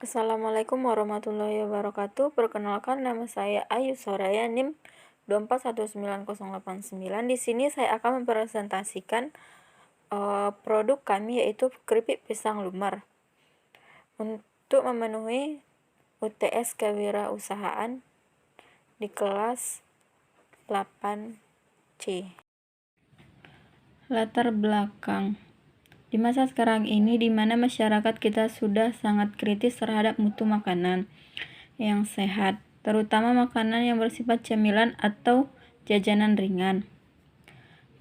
Assalamualaikum warahmatullahi wabarakatuh. Perkenalkan, nama saya Ayu Soraya, NIM 2419089. Di sini saya akan mempresentasikan produk kami, yaitu keripik pisang lumer. Untuk memenuhi UTS kewirausahaan di kelas 8C. Latar belakang. Di masa sekarang ini, di mana masyarakat kita sudah sangat kritis terhadap mutu makanan yang sehat, terutama makanan yang bersifat cemilan atau jajanan ringan.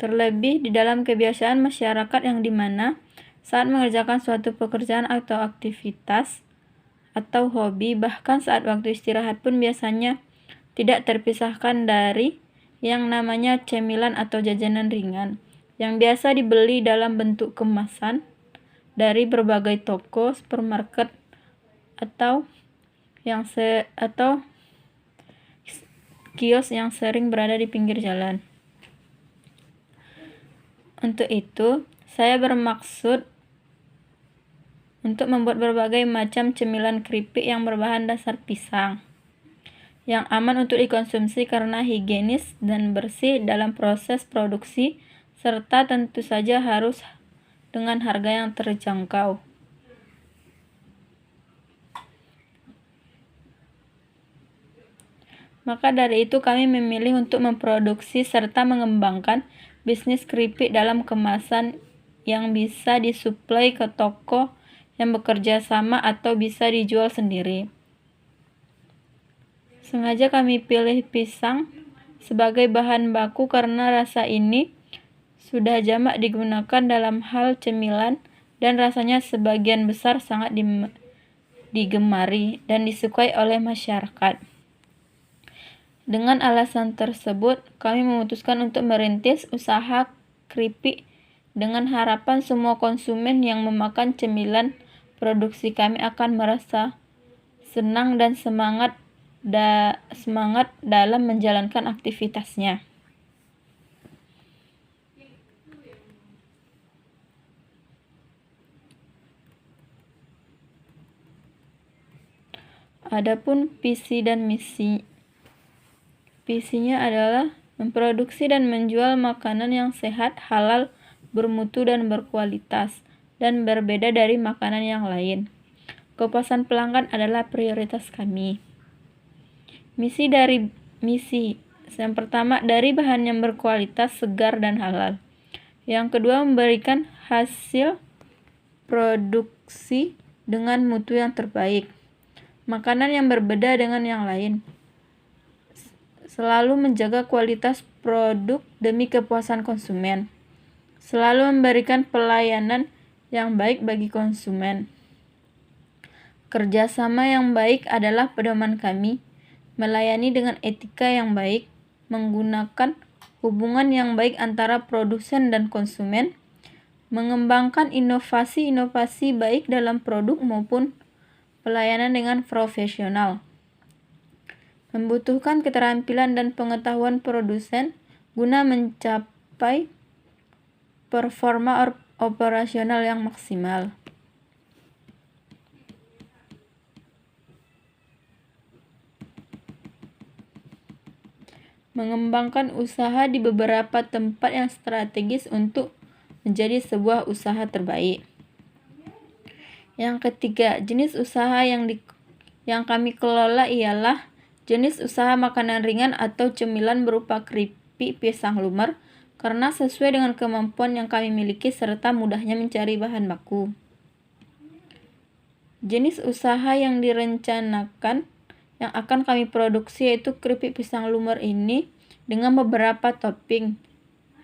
Terlebih di dalam kebiasaan masyarakat yang dimana saat mengerjakan suatu pekerjaan atau aktivitas atau hobi, bahkan saat waktu istirahat pun biasanya tidak terpisahkan dari yang namanya cemilan atau jajanan ringan yang biasa dibeli dalam bentuk kemasan dari berbagai toko, supermarket, atau kios yang sering berada di pinggir jalan. Untuk itu, saya bermaksud untuk membuat berbagai macam cemilan keripik yang berbahan dasar pisang, yang aman untuk dikonsumsi karena higienis dan bersih dalam proses produksi, serta tentu saja harus dengan harga yang terjangkau. Maka dari itu kami memilih untuk memproduksi serta mengembangkan bisnis keripik dalam kemasan yang bisa disuplai ke toko yang bekerja sama atau bisa dijual sendiri. Sengaja kami pilih pisang sebagai bahan baku karena rasa ini sudah jamak digunakan dalam hal cemilan dan rasanya sebagian besar sangat digemari dan disukai oleh masyarakat. Dengan alasan tersebut, kami memutuskan untuk merintis usaha keripik dengan harapan semua konsumen yang memakan cemilan produksi kami akan merasa senang dan semangat dalam menjalankan aktivitasnya. Adapun visi dan misi. Visinya adalah memproduksi dan menjual makanan yang sehat, halal, bermutu dan berkualitas, dan berbeda dari makanan yang lain. Kepuasan pelanggan adalah prioritas kami. Misi. Yang pertama, dari bahan yang berkualitas, segar, dan halal. Yang kedua, memberikan hasil produksi dengan mutu yang terbaik. Makanan yang berbeda dengan yang lain. Selalu menjaga kualitas produk demi kepuasan konsumen. Selalu memberikan pelayanan yang baik bagi konsumen. Kerjasama yang baik adalah pedoman kami. Melayani dengan etika yang baik, menggunakan hubungan yang baik antara produsen dan konsumen, mengembangkan inovasi-inovasi baik dalam produk maupun pelayanan dengan profesional. Membutuhkan keterampilan dan pengetahuan produsen guna mencapai performa operasional yang maksimal. Mengembangkan usaha di beberapa tempat yang strategis untuk menjadi sebuah usaha terbaik. Yang ketiga, jenis usaha yang kami kelola ialah jenis usaha makanan ringan atau cemilan berupa keripik pisang lumer karena sesuai dengan kemampuan yang kami miliki serta mudahnya mencari bahan baku. Jenis usaha yang direncanakan yang akan kami produksi yaitu keripik pisang lumer ini dengan beberapa topping.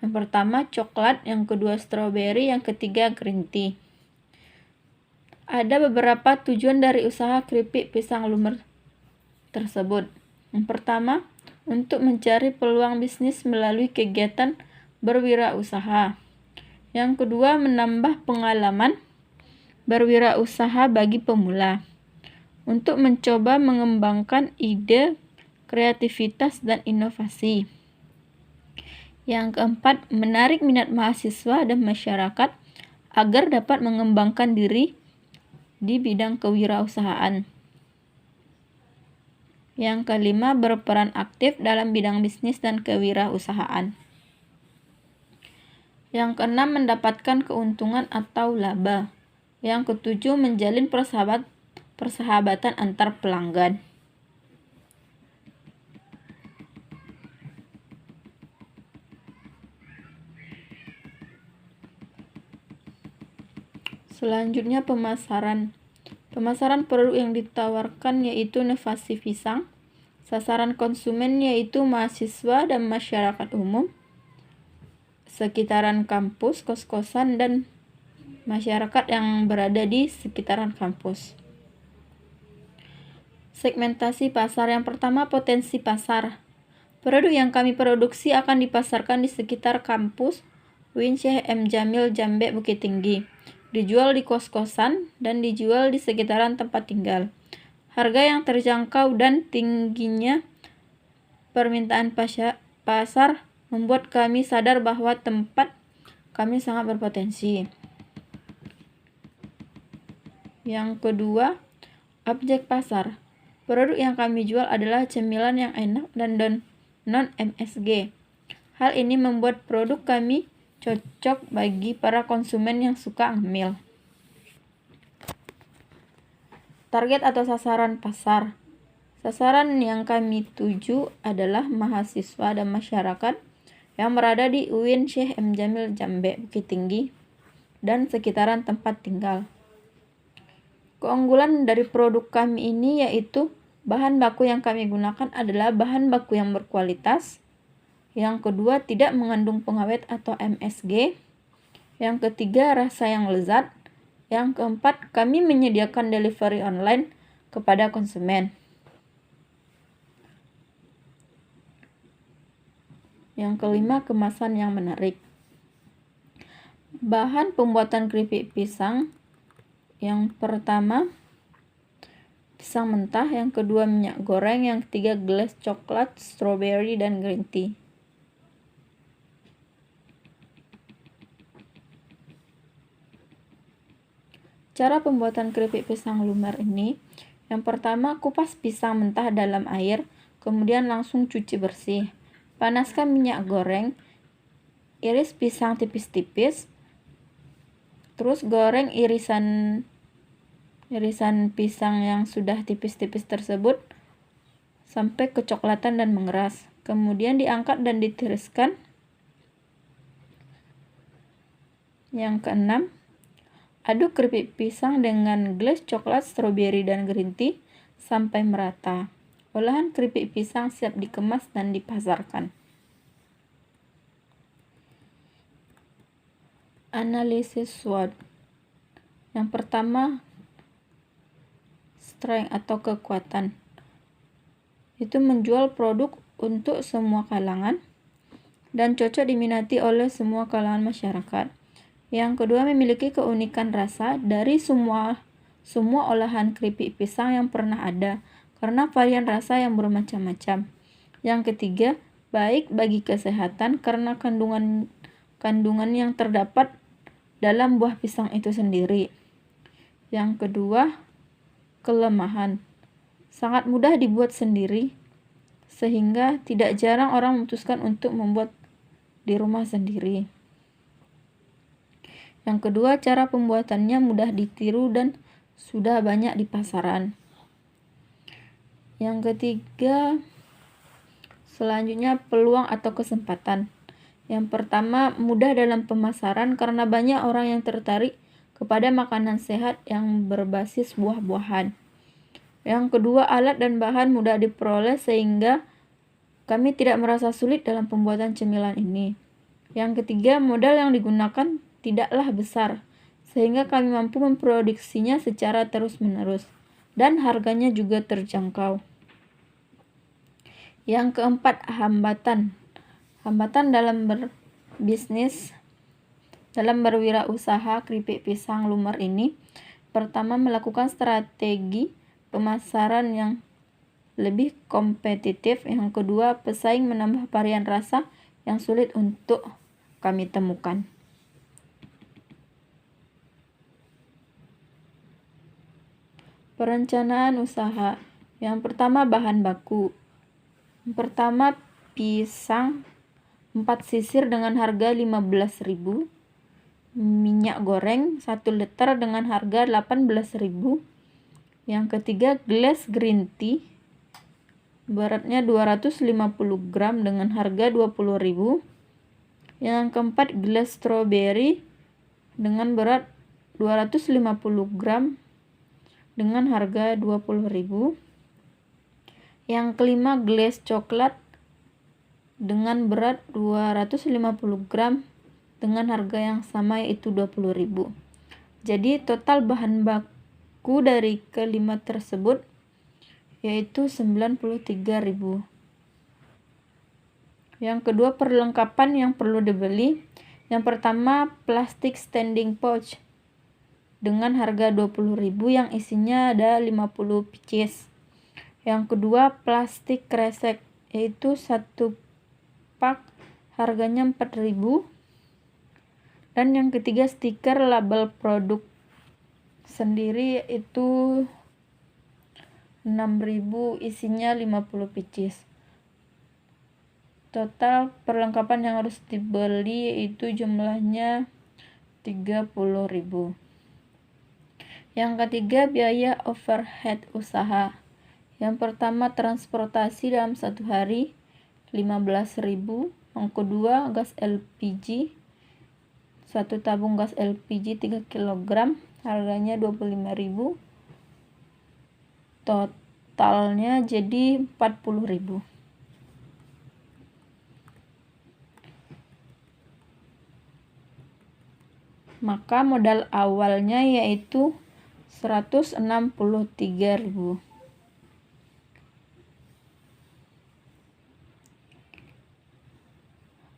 Yang pertama coklat, yang kedua stroberi, yang ketiga green tea. Ada beberapa tujuan dari usaha keripik pisang lumer tersebut. Yang pertama, untuk mencari peluang bisnis melalui kegiatan berwirausaha. Yang kedua, menambah pengalaman berwirausaha bagi pemula. Untuk mencoba mengembangkan ide, kreativitas, dan inovasi. Yang keempat, menarik minat mahasiswa dan masyarakat agar dapat mengembangkan diri di bidang kewirausahaan. Yang kelima, berperan aktif dalam bidang bisnis dan kewirausahaan. Yang keenam, mendapatkan keuntungan atau laba. Yang ketujuh, menjalin persahabatan antar pelanggan. Selanjutnya pemasaran. Pemasaran produk yang ditawarkan yaitu inovasi pisang. Sasaran konsumen yaitu mahasiswa dan masyarakat umum, sekitaran kampus, kos-kosan, dan masyarakat yang berada di sekitaran kampus. Segmentasi pasar. Yang pertama, potensi pasar. Produk yang kami produksi akan dipasarkan di sekitar kampus UIN Syekh M. Jamil Jambe Bukit Tinggi, dijual di kos-kosan, dan dijual di sekitaran tempat tinggal. Harga yang terjangkau dan tingginya permintaan pasar membuat kami sadar bahwa tempat kami sangat berpotensi. Yang kedua, objek pasar. Produk yang kami jual adalah cemilan yang enak dan non-MSG. Hal ini membuat produk kami cocok bagi para konsumen yang suka ngemil. Target atau sasaran pasar. Sasaran yang kami tuju adalah mahasiswa dan masyarakat yang berada di UIN Syekh M. Jamil Jambe Bukit Tinggi dan sekitaran tempat tinggal. Keunggulan dari produk kami ini yaitu bahan baku yang kami gunakan adalah bahan baku yang berkualitas. Yang kedua, tidak mengandung pengawet atau MSG. Yang ketiga, rasa yang lezat. Yang keempat, kami menyediakan delivery online kepada konsumen. Yang kelima, kemasan yang menarik. Bahan pembuatan keripik pisang. Yang pertama, pisang mentah. Yang kedua, minyak goreng. Yang ketiga, gelas coklat, strawberry, dan green tea. Cara pembuatan keripik pisang lumer ini, yang pertama, kupas pisang mentah dalam air, kemudian langsung cuci bersih. Panaskan minyak goreng, iris pisang tipis-tipis, terus goreng irisan pisang yang sudah tipis-tipis tersebut sampai kecoklatan dan mengeras. Kemudian diangkat dan ditiriskan. Yang keenam, aduk keripik pisang dengan gles coklat, stroberi, dan green tea sampai merata. Olahan keripik pisang siap dikemas dan dipasarkan. Analisis SWOT. Yang pertama, strength atau kekuatan. Itu menjual produk untuk semua kalangan dan cocok diminati oleh semua kalangan masyarakat. Yang kedua, memiliki keunikan rasa dari semua olahan keripik pisang yang pernah ada, karena varian rasa yang bermacam-macam. Yang ketiga, baik bagi kesehatan karena kandungan yang terdapat dalam buah pisang itu sendiri. Yang kedua, kelemahan. Sangat mudah dibuat sendiri, sehingga tidak jarang orang memutuskan untuk membuat di rumah sendiri. Yang kedua, cara pembuatannya mudah ditiru dan sudah banyak di pasaran. Yang ketiga, selanjutnya peluang atau kesempatan. Yang pertama, mudah dalam pemasaran karena banyak orang yang tertarik kepada makanan sehat yang berbasis buah-buahan. Yang kedua, alat dan bahan mudah diperoleh sehingga kami tidak merasa sulit dalam pembuatan cemilan ini. Yang ketiga, modal yang digunakan tidaklah besar sehingga kami mampu memproduksinya secara terus-menerus dan harganya juga terjangkau. Yang keempat, hambatan. Hambatan dalam berbisnis, dalam berwirausaha keripik pisang lumer ini. Pertama, melakukan strategi pemasaran yang lebih kompetitif. Yang kedua, pesaing menambah varian rasa yang sulit untuk kami temukan. Perencanaan usaha. Yang pertama, bahan baku. Yang pertama, pisang 4 sisir dengan harga 15.000. Minyak goreng 1 liter dengan harga 18.000. Yang ketiga, gelas green tea beratnya 250 gram dengan harga 20.000. Yang keempat, gelas strawberry dengan berat 250 gram dengan harga 20.000. Yang kelima, gelas coklat dengan berat 250 gram dengan harga yang sama, yaitu 20.000. Jadi total bahan baku dari kelima tersebut yaitu 93.000. Yang kedua, perlengkapan yang perlu dibeli. Yang pertama, plastik standing pouch dengan harga 20.000 yang isinya ada 50 pieces. Yang kedua, plastik kresek, yaitu 1 pak harganya 4.000. Dan yang ketiga, stiker label produk sendiri yaitu 6.000, isinya 50 pieces. Total perlengkapan yang harus dibeli yaitu jumlahnya 30.000. Yang ketiga, biaya overhead usaha. Yang pertama, transportasi dalam 1 hari 15.000. Yang kedua, gas LPG 1 tabung gas LPG 3 kg harganya 25.000. Totalnya jadi 40.000. Maka modal awalnya yaitu 163.000.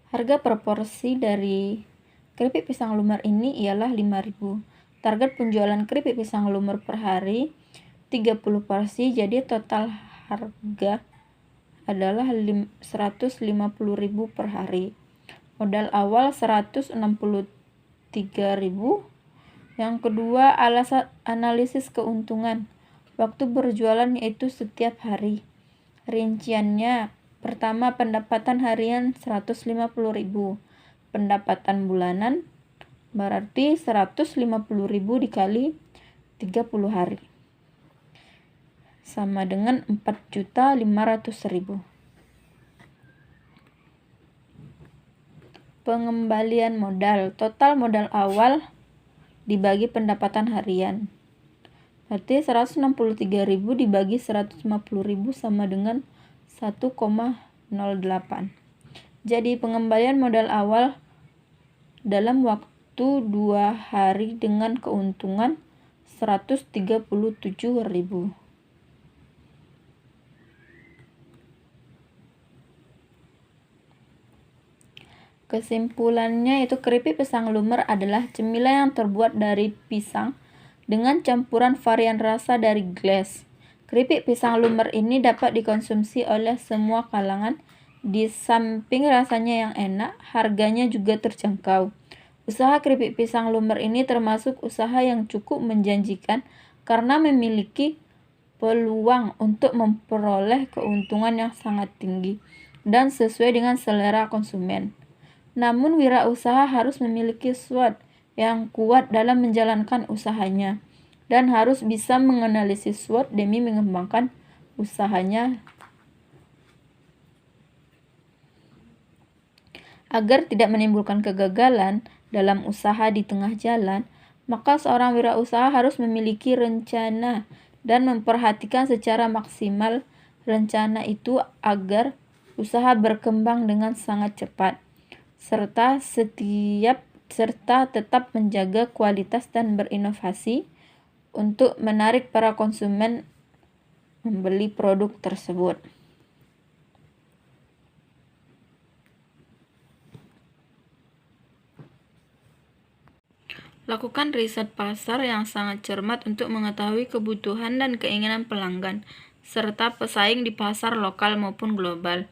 Harga proporsi dari keripik pisang lumer ini ialah 5.000. Target penjualan keripik pisang lumer per hari 30 porsi, jadi total harga adalah 150.000 per hari. Modal awal 163.000. Yang kedua, analisis keuntungan. Waktu berjualan yaitu setiap hari. Rinciannya, pertama, pendapatan harian 150.000. Pendapatan bulanan berarti 150.000 dikali 30 hari sama dengan 4.500.000. Pengembalian modal. Total modal awal dibagi pendapatan harian. Berarti 163.000 dibagi 150.000 sama dengan 1,08. Jadi pengembalian modal awal dalam waktu 2 hari dengan keuntungan 137.000. Kesimpulannya itu keripik pisang lumer adalah cemilan yang terbuat dari pisang dengan campuran varian rasa dari glaze. Keripik pisang lumer ini dapat dikonsumsi oleh semua kalangan. Di samping rasanya yang enak, harganya juga terjangkau. Usaha keripik pisang lumer ini termasuk usaha yang cukup menjanjikan karena memiliki peluang untuk memperoleh keuntungan yang sangat tinggi dan sesuai dengan selera konsumen. Namun wirausaha harus memiliki SWOT yang kuat dalam menjalankan usahanya dan harus bisa menganalisis SWOT demi mengembangkan usahanya agar tidak menimbulkan kegagalan dalam usaha di tengah jalan. Maka seorang wirausaha harus memiliki rencana dan memperhatikan secara maksimal rencana itu agar usaha berkembang dengan sangat cepat serta tetap menjaga kualitas dan berinovasi untuk menarik para konsumen membeli produk tersebut. Lakukan riset pasar yang sangat cermat untuk mengetahui kebutuhan dan keinginan pelanggan, serta pesaing di pasar lokal maupun global.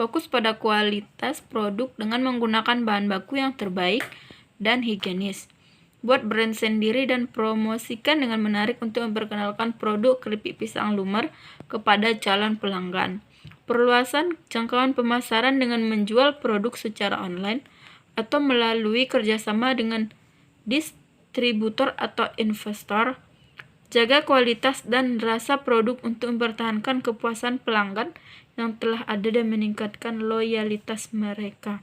Fokus pada kualitas produk dengan menggunakan bahan baku yang terbaik dan higienis. Buat brand sendiri dan promosikan dengan menarik untuk memperkenalkan produk keripik pisang lumer kepada calon pelanggan. Perluasan jangkauan pemasaran dengan menjual produk secara online atau melalui kerjasama dengan distributor atau investor. Jaga kualitas dan rasa produk untuk mempertahankan kepuasan pelanggan yang telah ada dan meningkatkan loyalitas mereka.